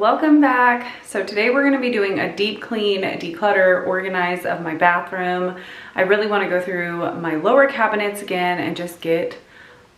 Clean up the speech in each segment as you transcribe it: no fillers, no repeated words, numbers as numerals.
welcome back. So today we're going to be doing a deep clean, declutter, organize of my bathroom. I really want to go through my lower cabinets again and just get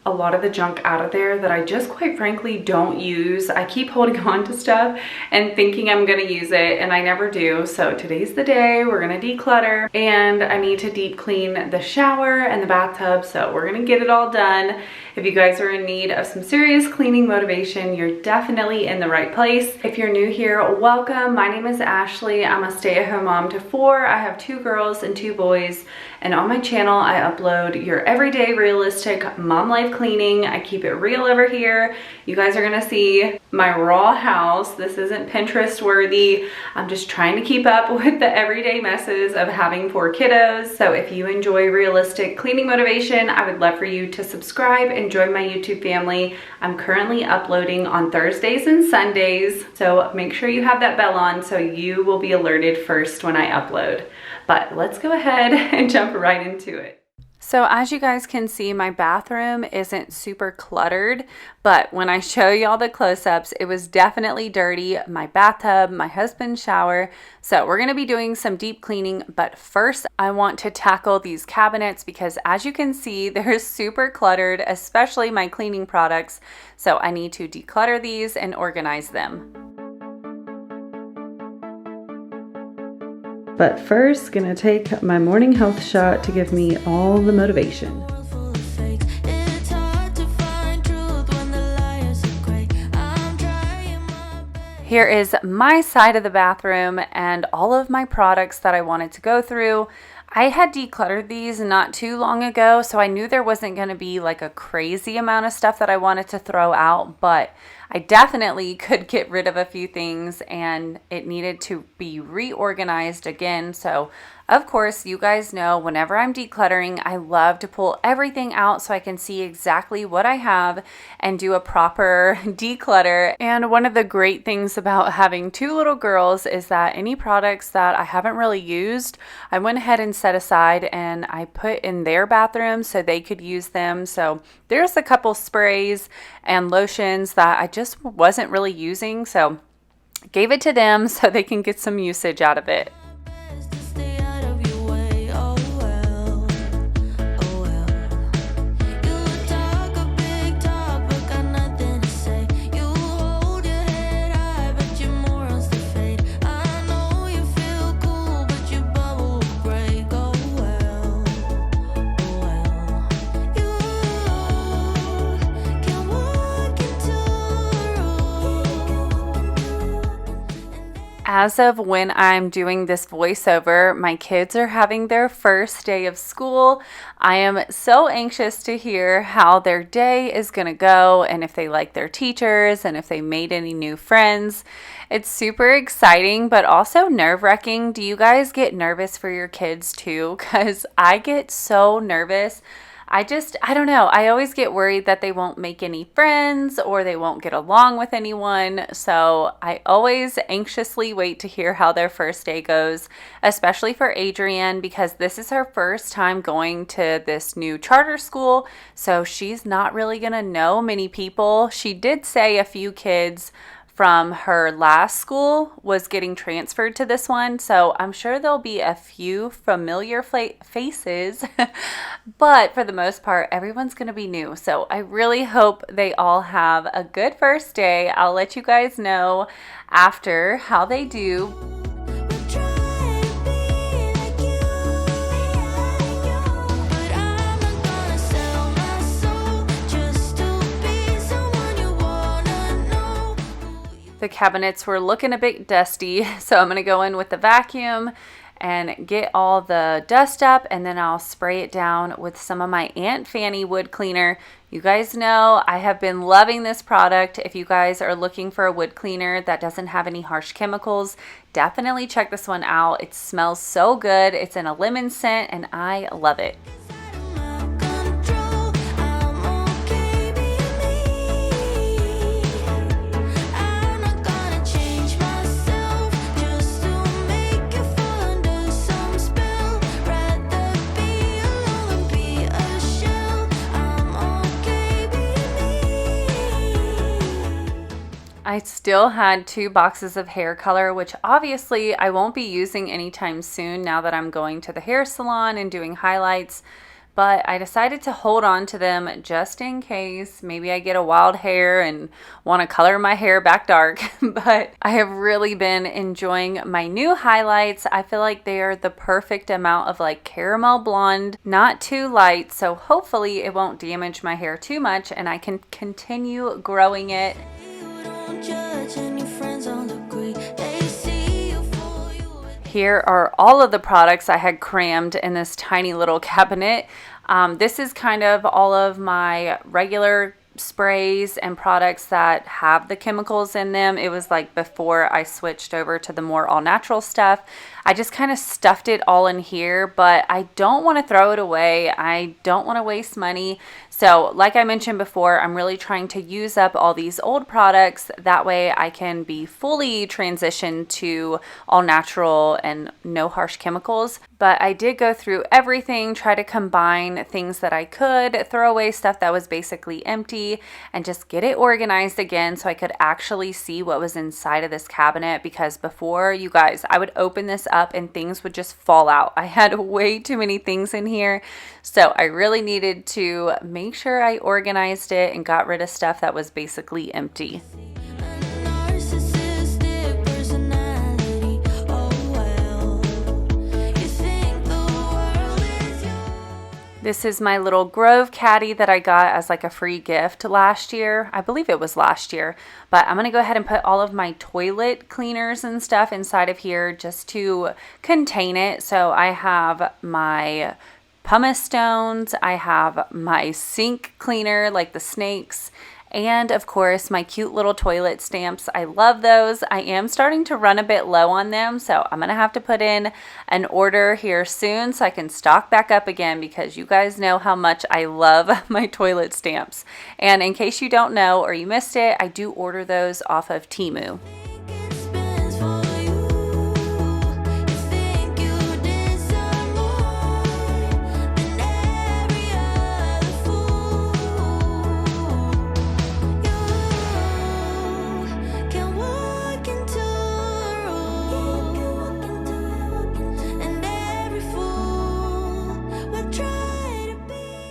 a lot of the junk out of there that I just quite frankly don't use. I keep holding on to stuff and thinking I'm gonna use it and I never do. So today's the day we're gonna declutter, and I need to deep clean the shower and the bathtub. So we're gonna get it all done. If you guys are in need of some serious cleaning motivation, you're definitely in the right place. If you're new here, welcome. My name is Ashley. I'm a stay-at-home mom to 4. I have 2 girls and 2 boys. And on my channel, I upload your everyday realistic mom life cleaning. I keep it real over here. You guys are gonna see my raw house. This isn't Pinterest worthy. I'm just trying to keep up with the everyday messes of having 4 kiddos. So if you enjoy realistic cleaning motivation, I would love for you to subscribe and join my YouTube family. I'm currently uploading on Thursdays and Sundays. So make sure you have that bell on so you will be alerted first when I upload. But let's go ahead and jump right into it. So as you guys can see, my bathroom isn't super cluttered, but when I show y'all the close-ups, it was definitely dirty. My bathtub, my husband's shower. So we're gonna be doing some deep cleaning, but first I want to tackle these cabinets because as you can see, they're super cluttered, especially my cleaning products. So I need to declutter these and organize them. But first, gonna take my morning health shot to give me all the motivation. Here is my side of the bathroom and all of my products that I wanted to go through. I had decluttered these not too long ago, so I knew there wasn't going to be like a crazy amount of stuff that I wanted to throw out, but I definitely could get rid of a few things and it needed to be reorganized again. So of course, you guys know whenever I'm decluttering, I love to pull everything out so I can see exactly what I have and do a proper declutter. And one of the great things about having 2 little girls is that any products that I haven't really used, I went ahead and set aside and I put in their bathroom so they could use them. So there's a couple sprays and lotions that I just wasn't really using, so gave it to them so they can get some usage out of it. As of when I'm doing this voiceover, my kids are having their first day of school. I am so anxious to hear how their day is going to go and if they like their teachers and if they made any new friends. It's super exciting, but also nerve-wracking. Do you guys get nervous for your kids too? Because I get so nervous. I don't know. I always get worried that they won't make any friends or they won't get along with anyone. So I always anxiously wait to hear how their first day goes, especially for Adrienne, because this is her first time going to this new charter school. So she's not really going to know many people. She did say a few kids from her last school was getting transferred to this one, so I'm sure there'll be a few familiar faces, but for the most part, everyone's going to be new. So I really hope they all have a good first day. I'll let you guys know after how they do. The cabinets were looking a bit dusty, so I'm going to go in with the vacuum and get all the dust up, and then I'll spray it down with some of my Aunt Fanny wood cleaner. You guys know I have been loving this product. If you guys are looking for a wood cleaner that doesn't have any harsh chemicals, definitely check this one out. It smells so good. It's in a lemon scent and I love it. I still had 2 boxes of hair color, which obviously I won't be using anytime soon now that I'm going to the hair salon and doing highlights. But I decided to hold on to them just in case maybe I get a wild hair and want to color my hair back dark. But I have really been enjoying my new highlights. I feel like they are the perfect amount of like caramel blonde, not too light. So hopefully it won't damage my hair too much and I can continue growing it. Here are all of the products I had crammed in this tiny little cabinet. This is kind of all of my regular sprays and products that have the chemicals in them. It was like before I switched over to the more all natural stuff. I just kind of stuffed it all in here, but I don't want to throw it away. I don't want to waste money. So like I mentioned before, I'm really trying to use up all these old products. That way I can be fully transitioned to all natural and no harsh chemicals. But I did go through everything, try to combine things that I could, throw away stuff that was basically empty, and just get it organized again so I could actually see what was inside of this cabinet. Because before, you guys, I would open this up and things would just fall out. I had way too many things in here. So I really needed to make sure I organized it and got rid of stuff that was basically empty. This is my little Grove caddy that I got as like a free gift last year. I believe it was last year, but I'm gonna go ahead and put all of my toilet cleaners and stuff inside of here just to contain it. So I have my pumice stones, I have my sink cleaner like the snakes, and of course my cute little toilet stamps. I love those. I am starting to run a bit low on them, so I'm gonna have to put in an order here soon so I can stock back up again, because you guys know how much I love my toilet stamps. And in case you don't know or you missed it, I do order those off of Temu.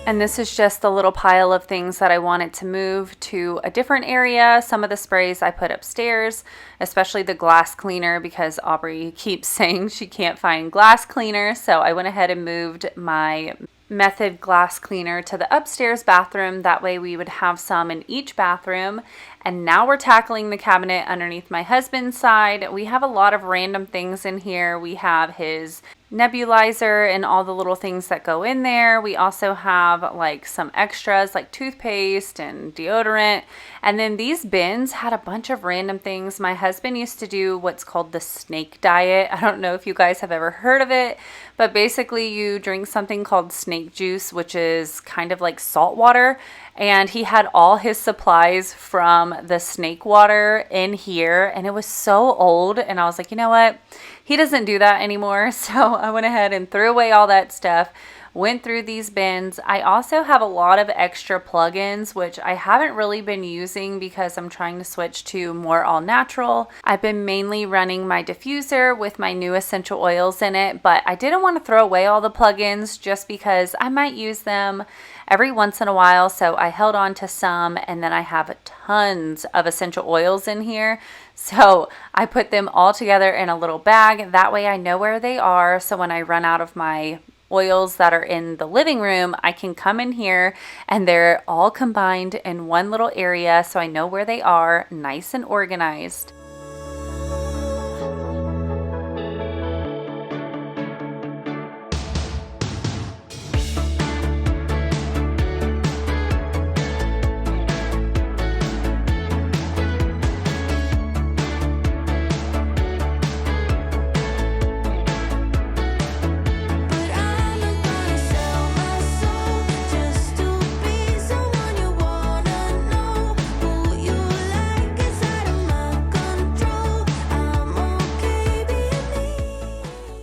And this is just a little pile of things that I wanted to move to a different area. Some of the sprays I put upstairs, especially the glass cleaner, because Aubrey keeps saying she can't find glass cleaner. So I went ahead and moved my Method glass cleaner to the upstairs bathroom. That way we would have some in each bathroom. And now we're tackling the cabinet underneath my husband's side. We have a lot of random things in here. We have his nebulizer and all the little things that go in there. We also have like some extras like toothpaste and deodorant. And then these bins had a bunch of random things. My husband used to do what's called the snake diet. I don't know if you guys have ever heard of it, but basically you drink something called snake juice, which is kind of like salt water. And he had all his supplies from the snake water in here, and it was so old. And I was like, you know what? He doesn't do that anymore. So I went ahead and threw away all that stuff, went through these bins. I also have a lot of extra plugins, which I haven't really been using because I'm trying to switch to more all natural. I've been mainly running my diffuser with my new essential oils in it, but I didn't want to throw away all the plugins just because I might use them every once in a while. So I held on to some, and then I have tons of essential oils in here. So I put them all together in a little bag. That way I know where they are. So when I run out of my oils that are in the living room, I can come in here and they're all combined in one little area. So I know where they are, nice and organized.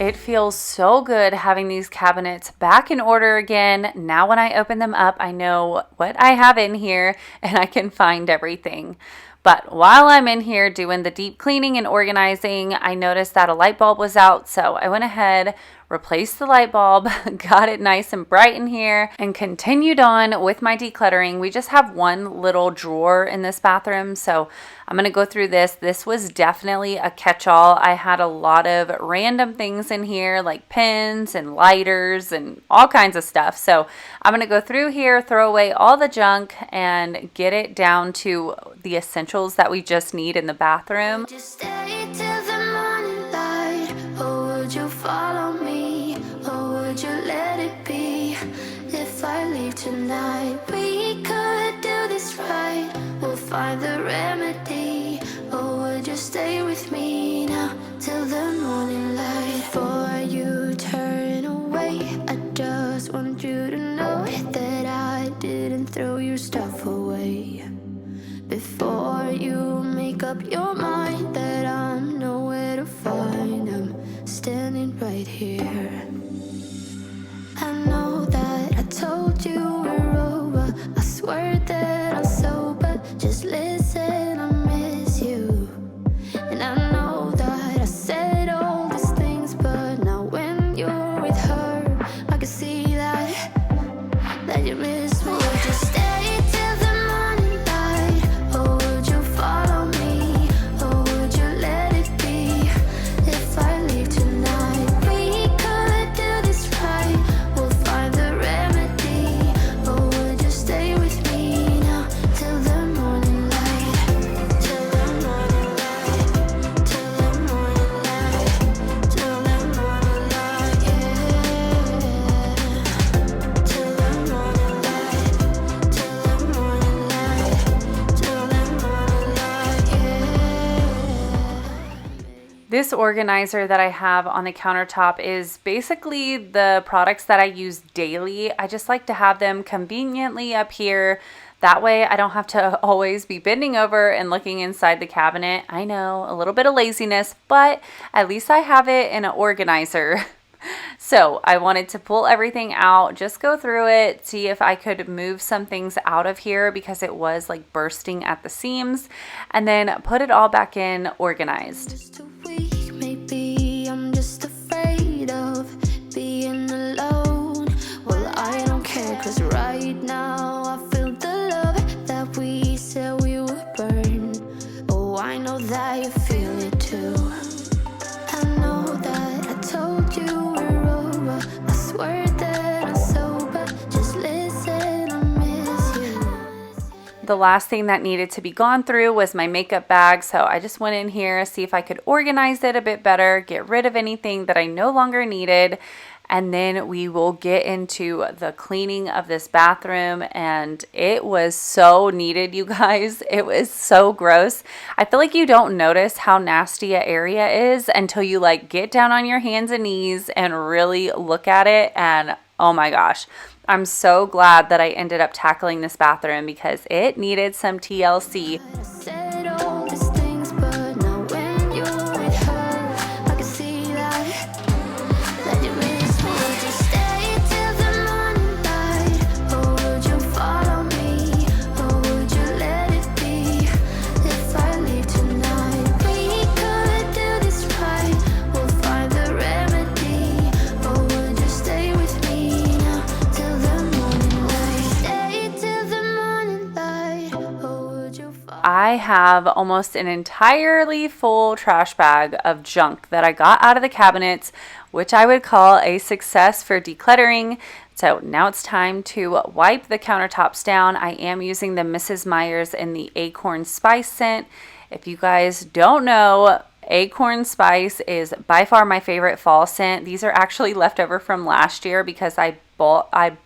It feels so good having these cabinets back in order again. Now when I open them up, I know what I have in here and I can find everything. But while I'm in here doing the deep cleaning and organizing, I noticed that a light bulb was out. So I went ahead, replaced the light bulb, got it nice and bright in here, and continued on with my decluttering. We just have one little drawer in this bathroom, so I'm going to go through this. This was definitely a catch-all. I had a lot of random things in here, like pens and lighters and all kinds of stuff. So I'm going to go through here, throw away all the junk, and get it down to the essentials that we just need in the bathroom. Just stay till the morning light, or would you follow me, or would you let it be? If I leave tonight, we could do this right. We'll find the remedy, or would you stay with me now till the morning light? Before you turn away, I just want you to know that I didn't throw your stuff away. Before you make up your mind that I'm nowhere to find, I'm standing right here. I know that I told you we're over, I swear that I'm sober, just listen, I miss you. And I know that I said all these things, but now when you're with her, I can see that you miss me. Just stay till the morning light, or would you follow me, or would you let it be? If I leave tonight, we could do this right. We'll find the remedy, or would you stay with me now till the morning light? Till the morning light, till the morning light, till the morning light, yeah. Till the morning light, till the morning light, till the morning light, yeah. This organizer that I have on the countertop is basically the products that I use daily. I just like to have them conveniently up here. That way I don't have to always be bending over and looking inside the cabinet. I know, a little bit of laziness, but at least I have it in an organizer. So I wanted to pull everything out, just go through it, see if I could move some things out of here because it was like bursting at the seams, and then put it all back in organized. Just a week, maybe I'm just afraid of being alone. Well, I don't care, 'cause right now I feel the love that we said we would burn. Oh, I know that you feel it too. I know that I told you we're over, I swear that I'm sober, just listen, I miss you. The last thing that needed to be gone through was my makeup bag, so I just went in here, see if I could organize it a bit better, get rid of anything that I no longer needed, and then we will get into the cleaning of this bathroom. And it was so needed, you guys. It was so gross. I feel like you don't notice how nasty an area is until you like get down on your hands and knees and really look at it. And oh my gosh, I'm so glad that I ended up tackling this bathroom because it needed some TLC. I said all these things, but now when you're with her, I can see that you miss me. Would you stay till the morning light, or would you follow me, or would you let it be? If I leave tonight, we could do this right. We'll find the remedy, or would you stay with me now till the morning light? Stay till the morning light, or would you follow? I have almost an entirely full trash bag of junk that I got out of the cabinets, which I would call a success for decluttering. So now it's time to wipe the countertops down. I am using the Mrs. Meyer's in the Acorn Spice scent. If you guys don't know, Acorn Spice is by far my favorite fall scent. These are actually leftover from last year because I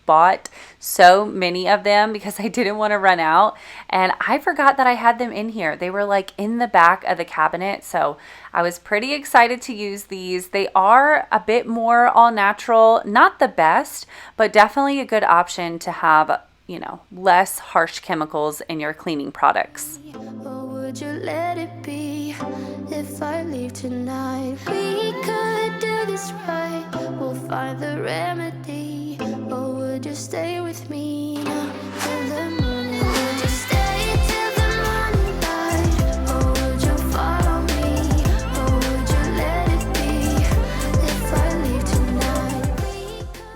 bought so many of them because I didn't want to run out, and I forgot that I had them in here. They were like in the back of the cabinet, so I was pretty excited to use these. They are a bit more all natural, not the best, but definitely a good option to have, you know, less harsh chemicals in your cleaning products. Or would you let it be? If I leave tonight, we could do this right. We'll find the remedy. Or would you stay with me now till the morning? Would you stay till the morning light?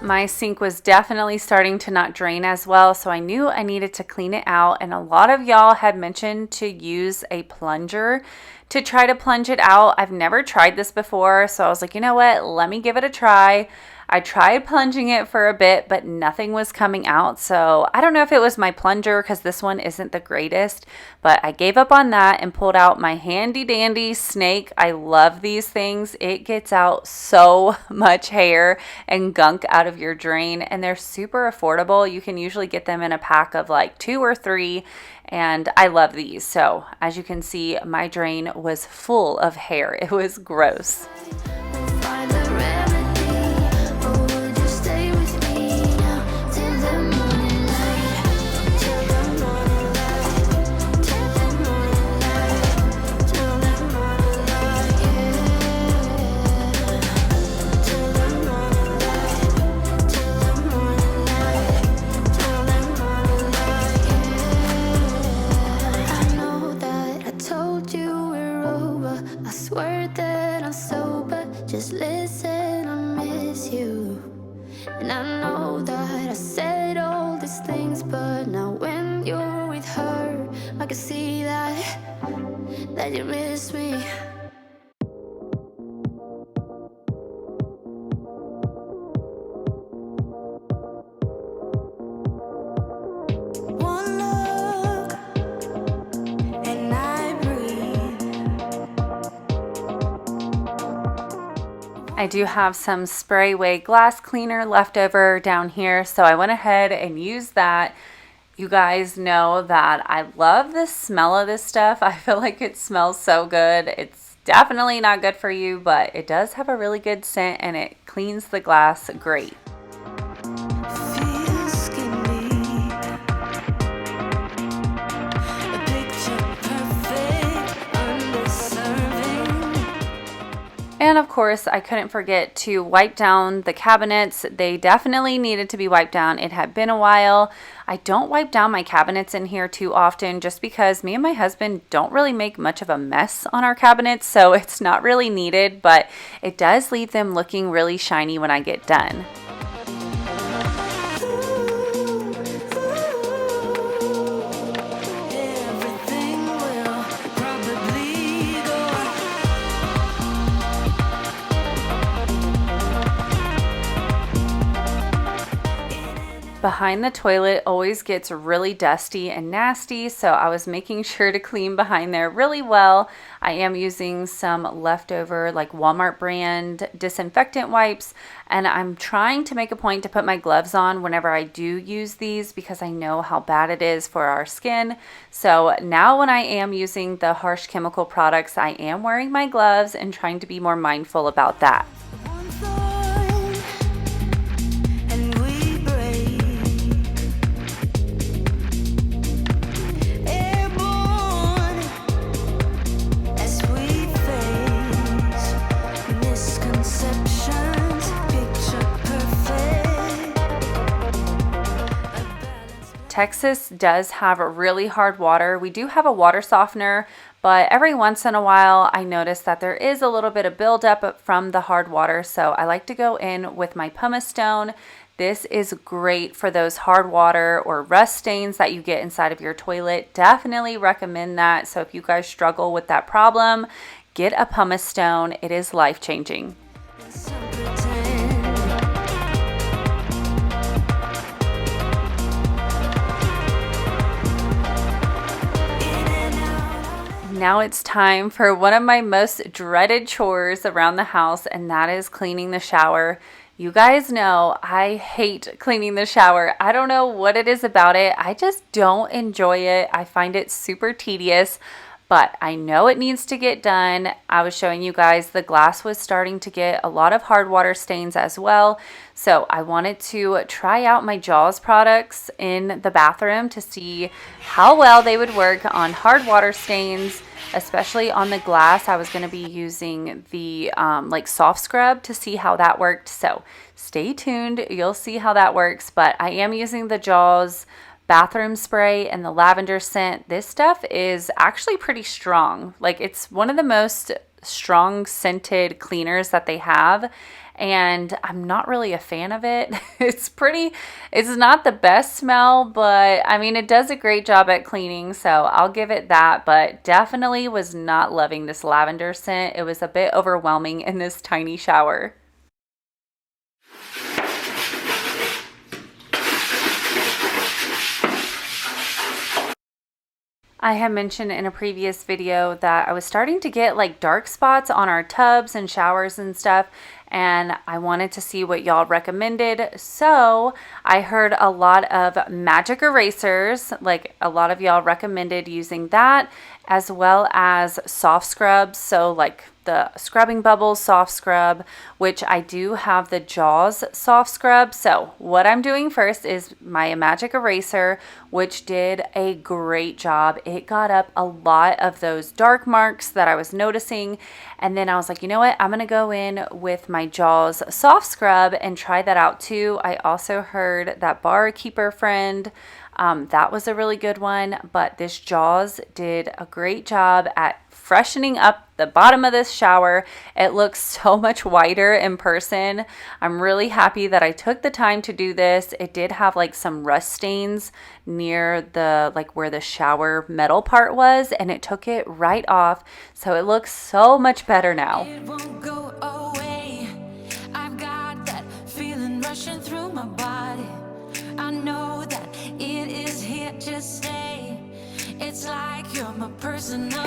My sink was definitely starting to not drain as well, so I knew I needed to clean it out. And a lot of y'all had mentioned to use a plunger to try to plunge it out. I've never tried this before, so I was like, you know what, let me give it a try. I tried plunging it for a bit, but nothing was coming out. So I don't know if it was my plunger, because this one isn't the greatest, but I gave up on that and pulled out my handy dandy snake. I love these things. It gets out so much hair and gunk out of your drain, and they're super affordable. You can usually get them in a pack of like 2 or 3, and I love these. So as you can see, my drain was full of hair. It was gross. Find the remedy, or would you stay with me now till the morning light? Till the morning light, till the morning light, till the morning light, yeah. Till the morning light, till the morning light, till the morning light, yeah. I know that I told you we're over. I swear that I'm sober. Just listen, I miss you. And I know that I said all these things, but now when you're with her, I can see that you miss me. One look, and I breathe. I do have some spray away glass cleaner left over down here, so I went ahead and used that. You guys know that I love the smell of this stuff. I feel like it smells so good. It's definitely not good for you, but it does have a really good scent and it cleans the glass great. Feel skinny. A picture perfect, undeserving. And of course, I couldn't forget to wipe down the cabinets. They definitely needed to be wiped down. It had been a while. I don't wipe down my cabinets in here too often just because me and my husband don't really make much of a mess on our cabinets, so it's not really needed, but it does leave them looking really shiny when I get done. Everything will probably go. Behind the toilet always gets really dusty and nasty, so I was making sure to clean behind there really well. I am using some leftover like Walmart brand disinfectant wipes, and I'm trying to make a point to put my gloves on whenever I do use these because I know how bad it is for our skin. So now when I am using the harsh chemical products, I am wearing my gloves and trying to be more mindful about that. One thorn, and we break. Airborne, as we face misconceptions. Picture perfect. Texas does have really hard water. We do have a water softener, but every once in a while I notice that there is a little bit of buildup from the hard water, so I like to go in with my pumice stone. This is great for those hard water or rust stains that you get inside of your toilet. Definitely recommend that. So if you guys struggle with that problem, get a pumice stone. It is life-changing. Some pretend. In and out. Now it's time for one of my most dreaded chores around the house, and that is cleaning the shower. You guys know I hate cleaning the shower. I don't know what it is about it. I just don't enjoy it. I find it super tedious, but I know it needs to get done. I was showing you guys the glass was starting to get a lot of hard water stains as well. So I wanted to try out my Jaws products in the bathroom to see how well they would work on hard water stains, especially on the glass. I was going to be using the like soft scrub to see how that worked. So stay tuned. You'll see how that works. But I am using the Jaws bathroom spray and the lavender scent. This stuff is actually pretty strong. Like, it's one of the most strong scented cleaners that they have, and I'm not really a fan of it. It's not the best smell, but I mean, it does a great job at cleaning, so I'll give it that, but definitely was not loving this lavender scent. It was a bit overwhelming in this tiny shower. I had mentioned in a previous video that I was starting to get like dark spots on our tubs and showers and stuff, and I wanted to see what y'all recommended. So I heard a lot of magic erasers, like a lot of y'all recommended using that, as well as soft scrubs. So like the Scrubbing Bubbles soft scrub, which I do have the Jaws soft scrub. So what I'm doing first is my magic eraser, which did a great job. It got up a lot of those dark marks that I was noticing. And then I was like, you know what? I'm going to go in with my Jaws soft scrub and try that out too. I also heard that Bar Keeper Friend, that was a really good one, but this Jaws did a great job at freshening up the bottom of this shower. It looks so much whiter in person. I'm really happy that I took the time to do this. It did have like some rust stains near the like where the shower metal part was, and it took it right off. So it looks so much better now. It won't go away. I've got that feeling rushing through my body. I know that it is here to stay. It's like you're my personal.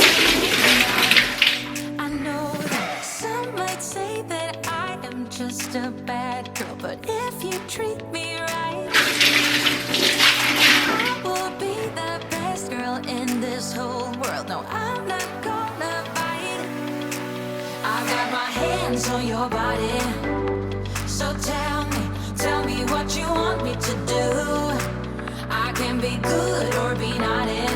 I know that some might say that I am just a bad girl, but if you treat me right, I will be the best girl in this whole world. No, I'm not gonna bite. I've got my hands on your body, so tell me what you want me to do. I can be good or be naughty.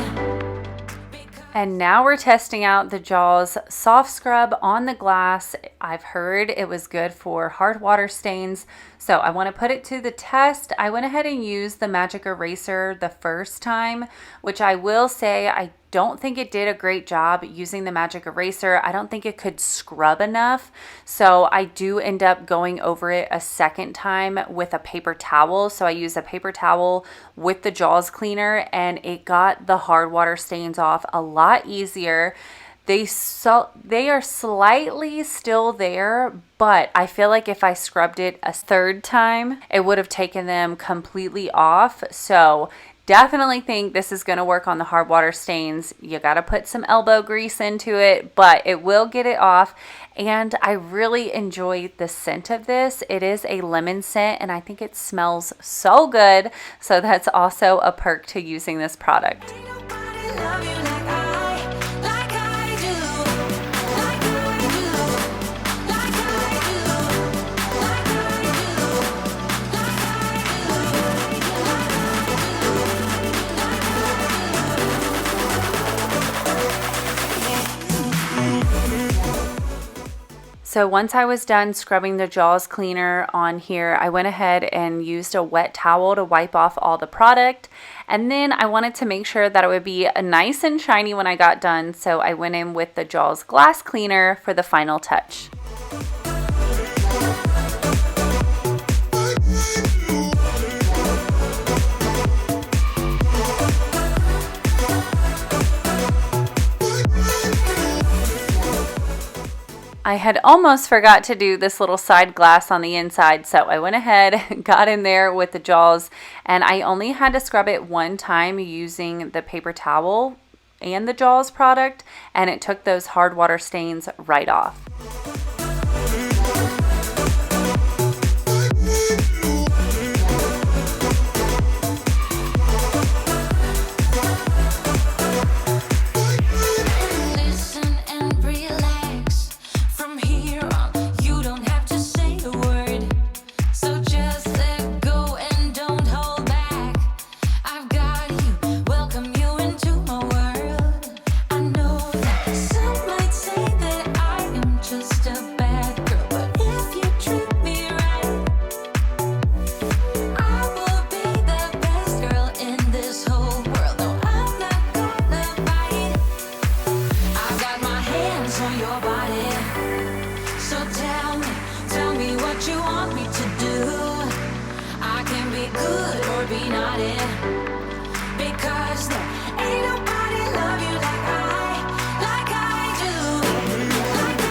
And now we're testing out the Jaws soft scrub on the glass. I've heard it was good for hard water stains, so I want to put it to the test. I went ahead and used the magic eraser the first time, which I will say I don't think it did a great job using the magic eraser. I don't think it could scrub enough, so I do end up going over it a second time with a paper towel. So I used a paper towel with the Jaws cleaner, and it got the hard water stains off a lot easier. They are slightly still there, but I feel like if I scrubbed it a third time, it would have taken them completely off. So definitely think this is going to work on the hard water stains. You got to put some elbow grease into it, but it will get it off. And I really enjoy the scent of this. It is a lemon scent, and I think it smells so good. So that's also a perk to using this product. So once I was done scrubbing the Jaws cleaner on here, I went ahead and used a wet towel to wipe off all the product. And then I wanted to make sure that it would be nice and shiny when I got done. So I went in with the Jaws glass cleaner for the final touch. I had almost forgot to do this little side glass on the inside, so I went ahead, got in there with the Jaws, and I only had to scrub it one time using the paper towel and the Jaws product, and it took those hard water stains right off. Just a be not in. Because there ain't nobody love you like I do. Like I do. Like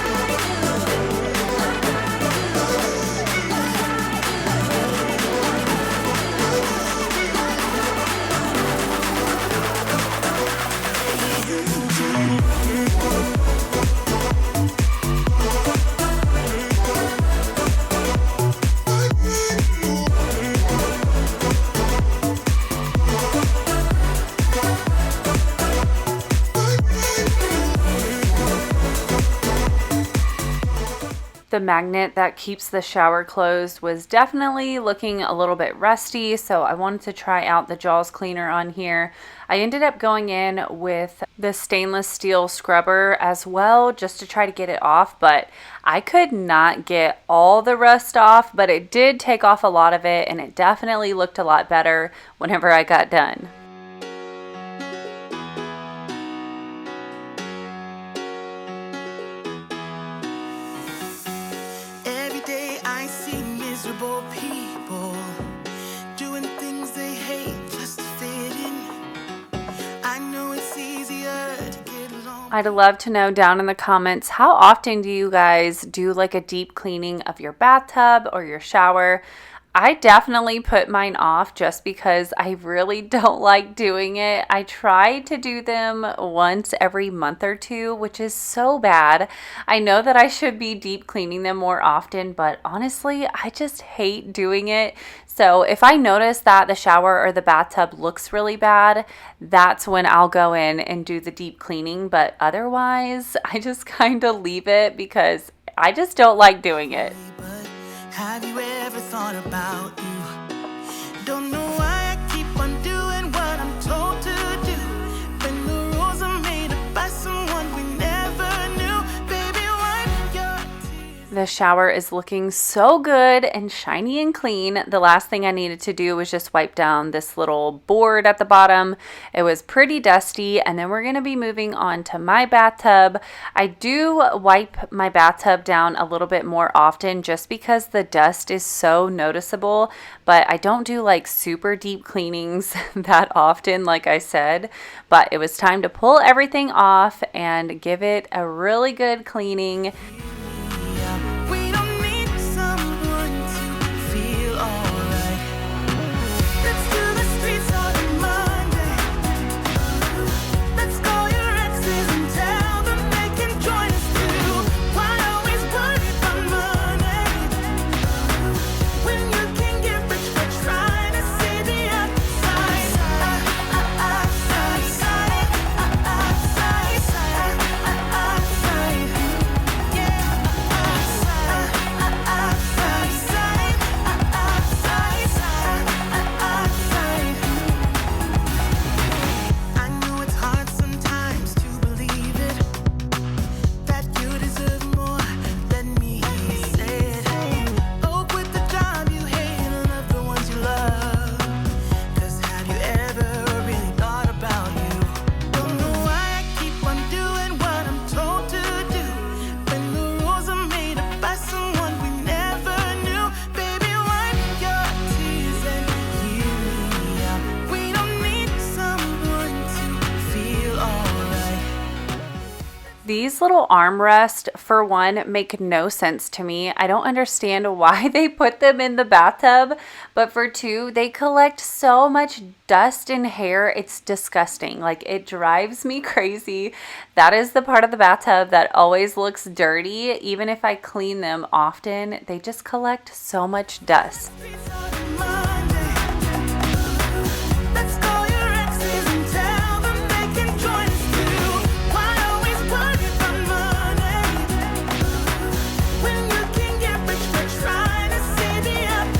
I do. Like The magnet that keeps the shower closed was definitely looking a little bit rusty, so I wanted to try out the Jaws cleaner on here. I ended up going in with the stainless steel scrubber as well just to try to get it off, but I could not get all the rust off, but it did take off a lot of it, and it definitely looked a lot better whenever I got done. people doing things they hate just to fit in. I know it's easier to get along. I'd love to know down in the comments, how often do you guys do like a deep cleaning of your bathtub or your shower? I definitely put mine off just because I really don't like doing it. I try to do them once every month or two, which is so bad. I know that I should be deep cleaning them more often, but honestly, I just hate doing it. So if I notice that the shower or the bathtub looks really bad, that's when I'll go in and do the deep cleaning. But otherwise, I just kind of leave it because I just don't like doing it. Have you ever thought about you? Don't know why I keep on doing what I'm told to do. When the rules are made up by someone we never knew. Baby, wipe your tears. The shower is looking so good and shiny and clean. The last thing I needed to do was just wipe down this little board at the bottom. It was pretty dusty, and then we're going to be moving on to my bathtub. I do wipe my bathtub down a little bit more often just because the dust is so noticeable, but I don't do like super deep cleanings that often, like I said. But it was time to pull everything off and give it a really good cleaning. We don't need someone to feel alright. Let's do the streets on Monday. Let's call your exes and tell them they can join us too. Why always worry about money when you can get rich by trying to see the outside? I know it's hard sometimes to believe it, that you deserve more than me. Said, oh, quit the job you hate and love the ones you love. 'Cause have you ever really thought about you? Don't know why I keep on doing what I'm told to do. When the rules are made up by someone we never knew. Baby, wipe your tears and hear me out. We don't need someone to feel alright. These little armrests, for one, make no sense to me. I don't understand why they put them in the bathtub, but for two, they collect so much dust and hair. It's disgusting. Like, it drives me crazy. That is the part of the bathtub that always looks dirty. Even if I clean them often, they just collect so much dust. Streets on Monday. Let's call your exes and tell them they can join us too. Why always worry about money when you can get rich by trying to see the outside?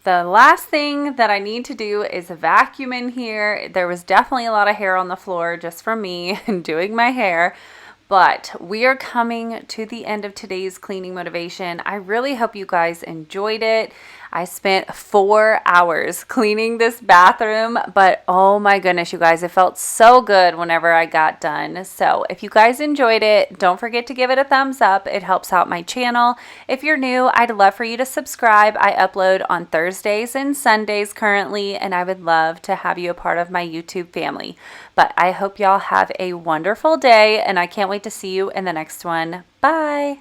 The last thing that I need to do is vacuum in here. There was definitely a lot of hair on the floor just from me and doing my hair. But we are coming to the end of today's cleaning motivation. I really hope you guys enjoyed it. I spent 4 hours cleaning this bathroom, but oh my goodness, you guys, it felt so good whenever I got done. So if you guys enjoyed it, don't forget to give it a thumbs up. It helps out my channel. If you're new, I'd love for you to subscribe. I upload on Thursdays and Sundays currently, and I would love to have you a part of my YouTube family. But I hope y'all have a wonderful day, and I can't wait to see you in the next one. Bye.